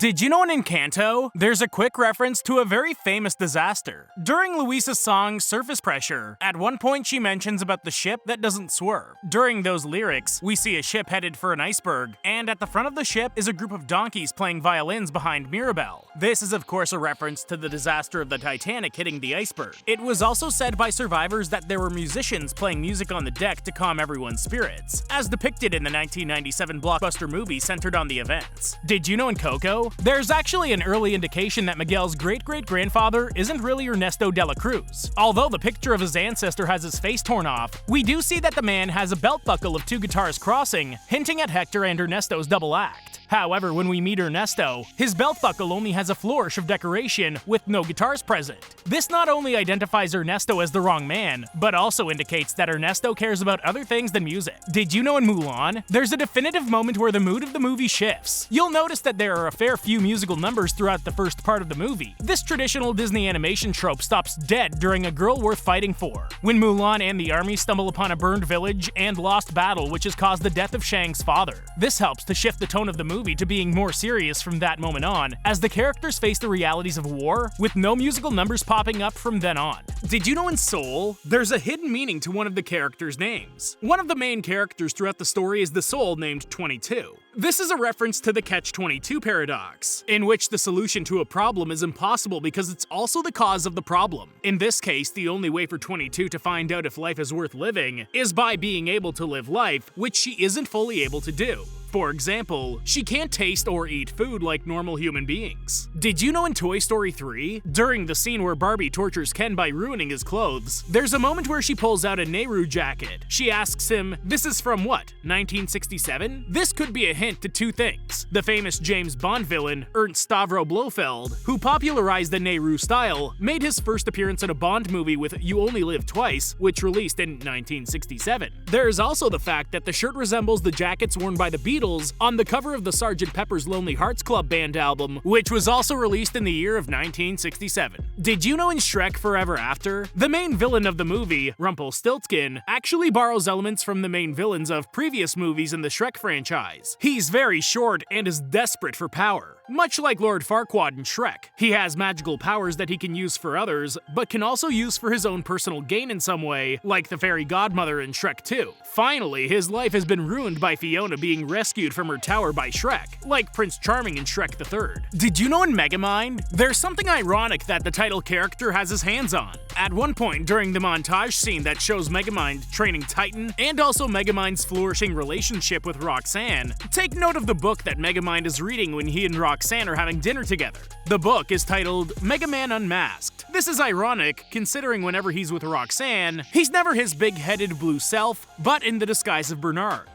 Did you know in Encanto, there's a quick reference to a very famous disaster? During Luisa's song Surface Pressure, at one point she mentions about the ship that doesn't swerve. During those lyrics, we see a ship headed for an iceberg, and at the front of the ship is a group of donkeys playing violins behind Mirabel. This is of course a reference to the disaster of the Titanic hitting the iceberg. It was also said by survivors that there were musicians playing music on the deck to calm everyone's spirits, as depicted in the 1997 blockbuster movie centered on the events. Did you know in Coco, there's actually an early indication that Miguel's great-great-grandfather isn't really Ernesto de la Cruz? Although the picture of his ancestor has his face torn off, we do see that the man has a belt buckle of two guitars crossing, hinting at Hector and Ernesto's double act. However, when we meet Ernesto, his belt buckle only has a flourish of decoration with no guitars present. This not only identifies Ernesto as the wrong man, but also indicates that Ernesto cares about other things than music. Did you know in Mulan, there's a definitive moment where the mood of the movie shifts? You'll notice that there are a fair few musical numbers throughout the first part of the movie. This traditional Disney animation trope stops dead during A Girl Worth Fighting For, when Mulan and the army stumble upon a burned village and lost battle which has caused the death of Shang's father. This helps to shift the tone of the movie to being more serious from that moment on, as the characters face the realities of war, with no musical numbers popping up from then on. Did you know in Soul, there's a hidden meaning to one of the characters' names? One of the main characters throughout the story is the soul named 22. This is a reference to the Catch-22 paradox, in which the solution to a problem is impossible because it's also the cause of the problem. In this case, the only way for 22 to find out if life is worth living is by being able to live life, which she isn't fully able to do. For example, she can't taste or eat food like normal human beings. Did you know in Toy Story 3, during the scene where Barbie tortures Ken by ruining his clothes, there's a moment where she pulls out a Nehru jacket. She asks him, "This is from what, 1967? This could be a hint to two things. The famous James Bond villain, Ernst Stavro Blofeld, who popularized the Nehru style, made his first appearance in a Bond movie with You Only Live Twice, which released in 1967. There's also the fact that the shirt resembles the jackets worn by the Beatles on the cover of the Sgt. Pepper's Lonely Hearts Club Band album, which was also released in the year of 1967. Did you know in Shrek Forever After, the main villain of the movie, Rumpelstiltskin, actually borrows elements from the main villains of previous movies in the Shrek franchise? He's very short and is desperate for power. Much like Lord Farquaad in Shrek, he has magical powers that he can use for others, but can also use for his own personal gain in some way, like the fairy godmother in Shrek 2. Finally, his life has been ruined by Fiona being rescued from her tower by Shrek, like Prince Charming in Shrek the Third. Did you know in Megamind, there's something ironic that the title character has his hands on? At one point during the montage scene that shows Megamind training Titan, and also Megamind's flourishing relationship with Roxanne, take note of the book that Megamind is reading when he and Roxanne are having dinner together. The book is titled Mega Man Unmasked. This is ironic, considering whenever he's with Roxanne, he's never his big-headed blue self, but in the disguise of Bernard.